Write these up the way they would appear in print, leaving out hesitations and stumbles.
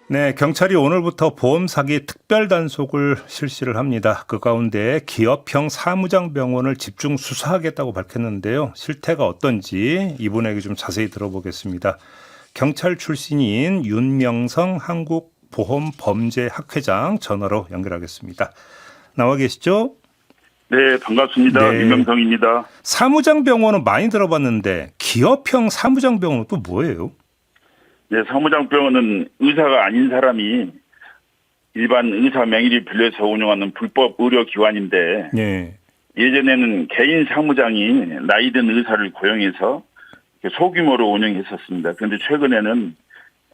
네, 경찰이 오늘부터 보험 사기 특별 단속을 실시를 합니다. 그 가운데 기업형 사무장 병원을 집중 수사하겠다고 밝혔는데요. 실태가 어떤지 이분에게 좀 자세히 들어보겠습니다. 경찰 출신인 윤명성 한국보험범죄학회장 전화로 연결하겠습니다. 나와 계시죠? 네, 반갑습니다. 네. 윤명성입니다. 사무장 병원은 많이 들어봤는데 기업형 사무장 병원은 또 뭐예요? 네, 사무장병원은 의사가 아닌 사람이 일반 의사 명의를 빌려서 운영하는 불법 의료기관인데 네. 예전에는 개인 사무장이 나이든 의사를 고용해서 소규모로 운영했었습니다. 그런데 최근에는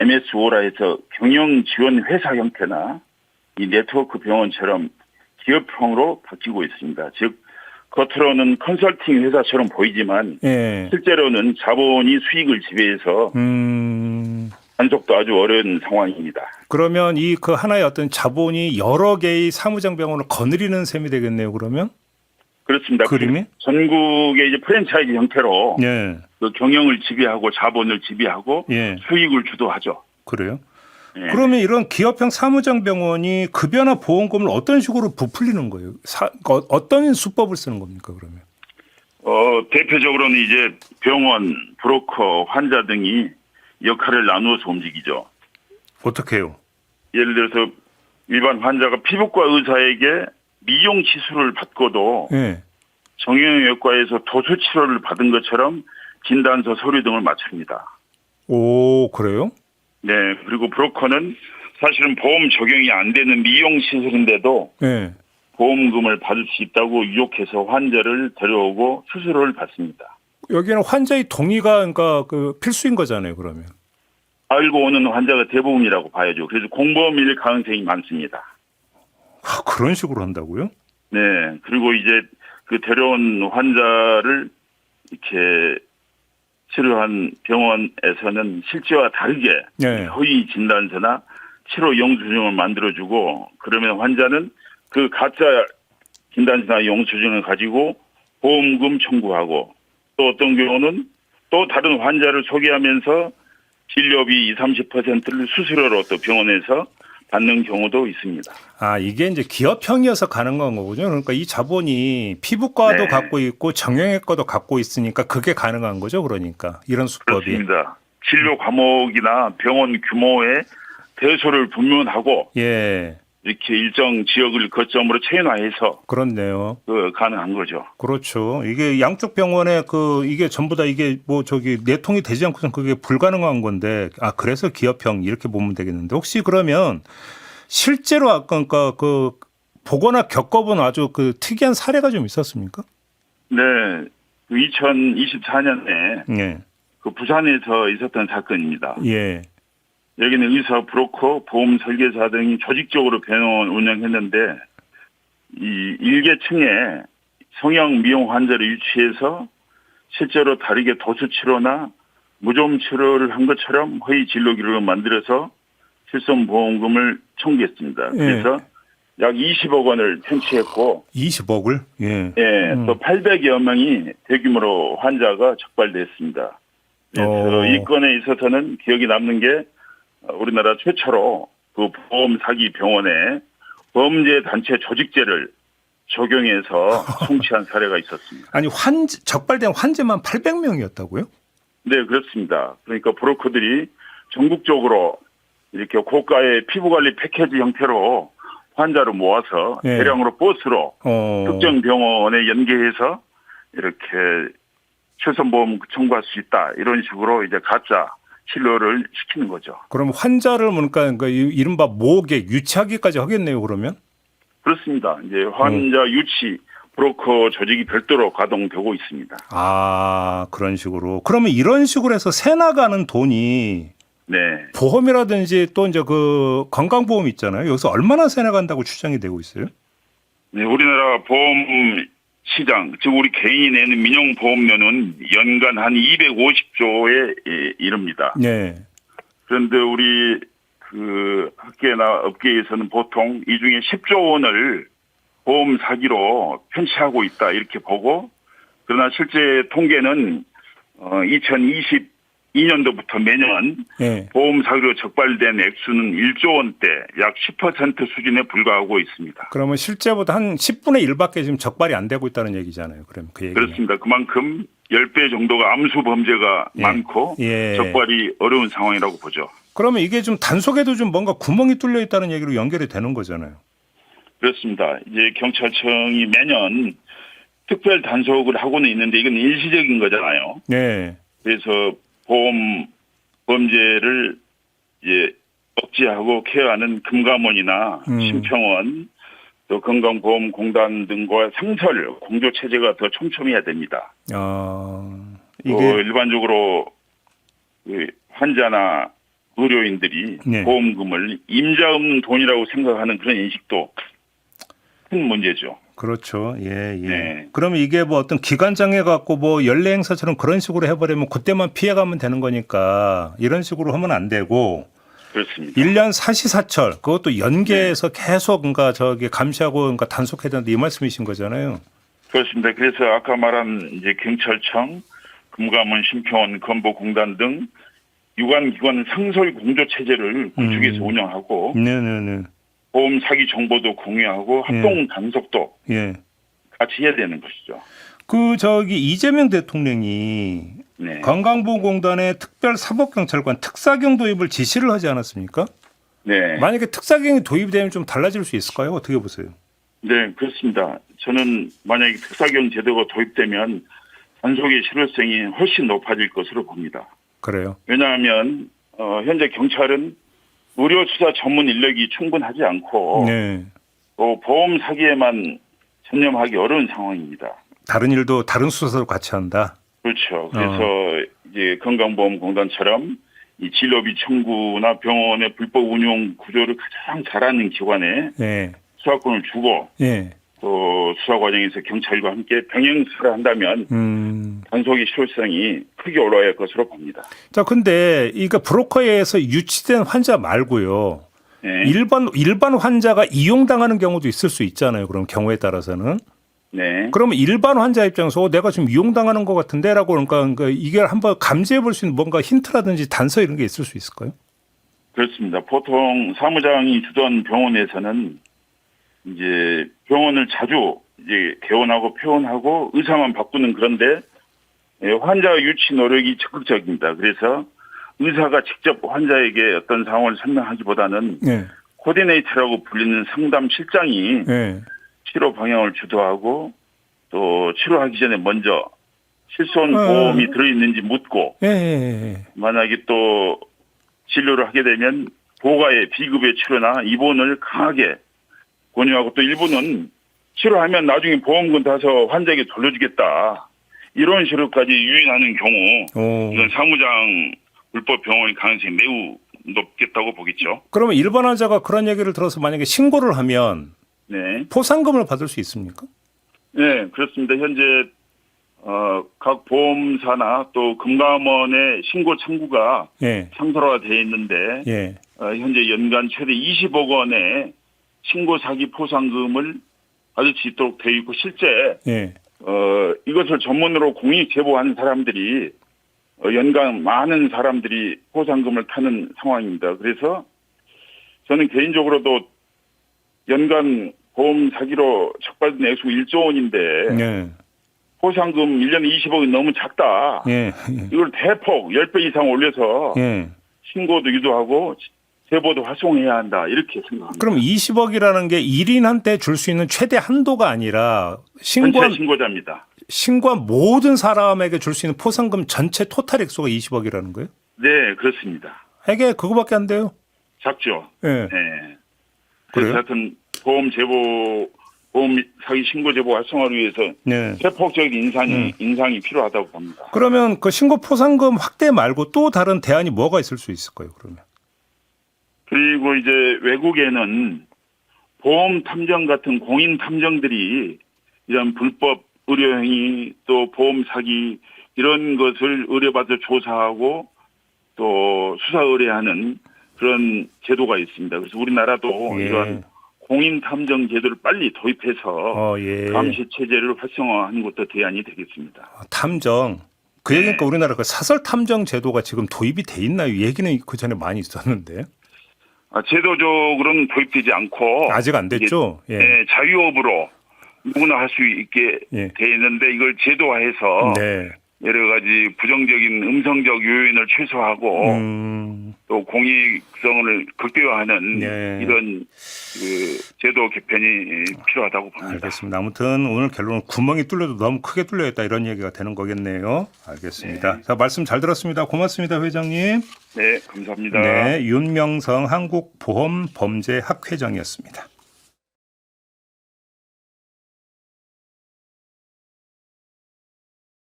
MSO라해서 경영 지원 회사 형태나 이 네트워크 병원처럼 기업형으로 바뀌고 있습니다. 즉 겉으로는 컨설팅 회사처럼 보이지만 네. 실제로는 자본이 수익을 지배해서 단속도 아주 어려운 상황입니다. 그러면 이 그 하나의 어떤 자본이 여러 개의 사무장 병원을 거느리는 셈이 되겠네요. 그러면 그렇습니다. 그림이? 전국의 이제 프랜차이즈 형태로 예, 그 경영을 지배하고 자본을 지배하고 예, 수익을 주도하죠. 그래요. 예. 그러면 이런 기업형 사무장 병원이 급여나 보험금을 어떤 식으로 부풀리는 거예요? 어떤 수법을 쓰는 겁니까? 그러면? 대표적으로는 이제 병원, 브로커, 환자 등이 역할을 나누어서 움직이죠. 어떻게 해요? 예를 들어서 일반 환자가 피부과 의사에게 미용 시술을 받고도 예. 정형외과에서 도수 치료를 받은 것처럼 진단서 서류 등을 맞춥니다. 오, 그래요? 네, 그리고 브로커는 사실은 보험 적용이 안 되는 미용 시술인데도 예. 보험금을 받을 수 있다고 유혹해서 환자를 데려오고 수수료를 받습니다. 여기는 환자의 동의가 그러니까 그 필수인 거잖아요. 그러면. 알고 오는 환자가 대부분이라고 봐야죠. 그래서 공범일 가능성이 많습니다. 아, 그런 식으로 한다고요? 네, 그리고 이제 그 데려온 환자를 이렇게 치료한 병원에서는 실제와 다르게 네. 허위 진단서나 치료 영수증을 만들어주고 그러면 환자는 그 가짜 진단서나 영수증을 가지고 보험금 청구하고 또 어떤 경우는 또 다른 환자를 소개하면서 진료비 20, 30%를 수수료로 또 병원에서 받는 경우도 있습니다. 아, 이게 이제 기업형이어서 가능한 거군요. 그러니까 이 자본이 피부과도 네. 갖고 있고 정형외과도 갖고 있으니까 그게 가능한 거죠. 그러니까 이런 수법이. 그렇습니다. 진료 과목이나 병원 규모의 대소를 분명하고 예, 이렇게 일정 지역을 거점으로 체인화해서 그렇네요. 가능한 거죠. 그렇죠. 이게 양쪽 병원에 이게 전부 다 이게 뭐 내통이 되지 않고선 그게 불가능한 건데, 아, 그래서 기업형 이렇게 보면 되겠는데, 혹시 그러면 실제로 아까 그러니까 보거나 겪어본 아주 특이한 사례가 좀 있었습니까? 네. 2024년에 예, 그 부산에서 있었던 사건입니다. 예, 여기는 의사, 브로커, 보험 설계사 등이 조직적으로 병원 운영했는데 이 일개층에 성형 미용 환자를 유치해서 실제로 다르게 도수 치료나 무좀 치료를 한 것처럼 허위 진료 기록을 만들어서 실손 보험금을 청구했습니다. 예. 그래서 약 20억 원을 편취했고 20억을? 예. 또 800여 명이 대규모로 환자가 적발됐습니다. 그래서 이 건에 있어서는 기억이 남는 게 우리나라 최초로 그 보험 사기 병원에 범죄 단체 조직죄를 적용해서 송치한 사례가 있었습니다. 아니, 적발된 환자만 800명이었다고요? 네, 그렇습니다. 그러니까 브로커들이 전국적으로 이렇게 고가의 피부관리 패키지 형태로 환자를 모아서 네. 대량으로 버스로 특정 병원에 연계해서 이렇게 실손보험 청구할 수 있다. 이런 식으로 이제 가짜 진료를 시키는 거죠. 그럼 환자를 그러니까 이른바 모객, 유치하기까지 하겠네요, 그러면? 그렇습니다. 이제 환자 유치 브로커 조직이 별도로 가동되고 있습니다. 아, 그런 식으로. 그러면 이런 식으로 해서 새 나가는 돈이 네. 보험이라든지 또 이제 건강보험 있잖아요. 여기서 얼마나 새 나간다고 추정이 되고 있어요? 네, 우리나라 보험 시장, 즉 우리 개인이 내는 민영보험료는 연간 한 250조에 이릅니다. 네. 그런데 우리 학계나 업계에서는 보통 이 중에 10조 원을 보험 사기로 편취하고 있다 이렇게 보고, 그러나 실제 통계는 2022 2002년도부터 매년 예. 보험 사기로 적발된 액수는 1조 원대, 약 10% 수준에 불과하고 있습니다. 그러면 실제보다 한 10분의 1밖에 지금 적발이 안 되고 있다는 얘기잖아요. 그럼 그 얘기는. 그렇습니다. 그만큼 10배 정도가 암수 범죄가 예. 많고 예. 적발이 어려운 상황이라고 보죠. 그러면 이게 좀 단속에도 좀 뭔가 구멍이 뚫려 있다는 얘기로 연결이 되는 거잖아요. 그렇습니다. 이제 경찰청이 매년 특별 단속을 하고는 있는데 이건 일시적인 거잖아요. 네. 그래서 보험 범죄를 이제 억제하고 케어하는 금감원이나 심평원 또 건강보험공단 등과 상설 공조 체제가 더 촘촘해야 됩니다. 이게 일반적으로 그 환자나 의료인들이 네. 보험금을 임자 없는 돈이라고 생각하는 그런 인식도 큰 문제죠. 그렇죠. 예, 예. 네. 그러면 이게 뭐 어떤 기간 정해 갖고 뭐 연례 행사처럼 그런 식으로 해버리면 그때만 피해가면 되는 거니까 이런 식으로 하면 안 되고 그렇습니다. 1년 사시사철 그것도 연계해서 계속 그러니까 저기 감시하고 그러니까 단속해야 된다 이 말씀이신 거잖아요. 그렇습니다. 그래서 아까 말한 이제 경찰청, 금감원, 심평원, 건보공단 등 유관기관 상설 공조 체제를 구축해서 운영하고 네네네. 보험 사기 정보도 공유하고 합동 단속도 예. 같이 해야 되는 것이죠. 그 저기 이재명 대통령이 네. 건강보건공단의 특별사법경찰관 특사경 도입을 지시를 하지 않았습니까? 네. 만약에 특사경이 도입되면 좀 달라질 수 있을까요? 어떻게 보세요? 네, 그렇습니다. 저는 만약에 특사경 제도가 도입되면 단속의 실효성이 훨씬 높아질 것으로 봅니다. 그래요. 왜냐하면 현재 경찰은 의료 수사 전문 인력이 충분하지 않고 네. 또 보험 사기에만 전념하기 어려운 상황입니다. 다른 일도 다른 수사도 같이 한다. 그렇죠. 그래서 이제 건강보험공단처럼 이 진료비 청구나 병원의 불법 운용 구조를 가장 잘하는 기관에 네. 수사권을 주고 예. 또 수사 과정에서 경찰과 함께 병행수사를 한다면 단속의 실효성이 크게 올라갈 것으로 봅니다. 자, 근데 이거 브로커에 의해서 유치된 환자 말고요. 네. 일반 환자가 이용당하는 경우도 있을 수 있잖아요. 그럼 경우에 따라서는. 네. 그러면 일반 환자 입장에서 내가 지금 이용당하는 것 같은데라고 그러니까 이게 한번 감지해 볼 수 있는 뭔가 힌트라든지 단서 이런 게 있을 수 있을까요? 그렇습니다. 보통 사무장이 주던 병원에서는 이제 병원을 자주 이제 개원하고 폐원하고 의사만 바꾸는 그런데 환자 유치 노력이 적극적입니다. 그래서 의사가 직접 환자에게 어떤 상황을 설명하기보다는 네. 코디네이터라고 불리는 상담 실장이 네. 치료 방향을 주도하고 또 치료하기 전에 먼저 실손 보험이 들어있는지 묻고 예. 만약에 또 진료를 하게 되면 보가의 비급여 치료나 입원을 강하게 권유하고 또 일부는 치료하면 나중에 보험금 타서 환자에게 돌려주겠다. 이런 식으로까지 유인하는 경우 이건 사무장 불법 병원의 가능성이 매우 높겠다고 보겠죠. 그러면 일반 환자가 그런 얘기를 들어서 만약에 신고를 하면 네. 포상금을 받을 수 있습니까? 네, 그렇습니다. 현재 각 보험사나 또 금감원의 신고 창구가 예. 상설화되어 있는데 예. 현재 연간 최대 20억 원의 신고 사기 포상금을 받을 수 있도록 되어 있고 실제 예. 이것을 전문으로 공익 제보하는 사람들이 연간 많은 사람들이 포상금을 타는 상황입니다. 그래서 저는 개인적으로도 연간 보험 사기로 적발된 액수 1조 원인데 예. 포상금 1년에 20억이 너무 작다. 예. 이걸 대폭 10배 이상 올려서 예. 신고도 유도하고 제보도 활성화해야 한다. 이렇게 생각합니다. 그럼 20억이라는 게 1인한테 줄 수 있는 최대 한도가 아니라 전체 신고자입니다. 신고한 모든 사람에게 줄 수 있는 포상금 전체 토탈 액수가 20억이라는 거예요? 네, 그렇습니다. 이게 그거밖에 안 돼요? 작죠. 예. 네. 그래서 그래요? 하여튼 보험 사기 신고 제보 활성화를 위해서 네. 대폭적인 인상이 필요하다고 봅니다. 그러면 그 신고 포상금 확대 말고 또 다른 대안이 뭐가 있을 수 있을까요, 그러면? 그리고 이제 외국에는 보험 탐정 같은 공인 탐정들이 이런 불법 의료행위 또 보험 사기 이런 것을 의뢰받아 조사하고 또 수사 의뢰하는 그런 제도가 있습니다. 그래서 우리나라도 예. 이런 공인 탐정 제도를 빨리 도입해서 예. 감시 체제를 활성화하는 것도 대안이 되겠습니다. 탐정. 그 얘기니까 우리나라 그 사설 탐정 제도가 지금 도입이 돼 있나요? 이 얘기는 그 전에 많이 있었는데 제도적으로는 도입되지 않고 아직 안 됐죠. 예. 네, 자유업으로 누구나 할 수 있게 예. 돼 있는데 이걸 제도화해서 네. 여러 가지 부정적인 음성적 요인을 최소화하고 또 공익성을 극대화하는 네. 이런 그 제도 개편이 필요하다고 봅니다. 알겠습니다. 아무튼 오늘 결론은 구멍이 뚫려도 너무 크게 뚫려있다 이런 얘기가 되는 거겠네요. 알겠습니다. 네. 자, 말씀 잘 들었습니다. 고맙습니다, 회장님. 네, 감사합니다. 네, 윤명성 한국보험범죄학회장이었습니다.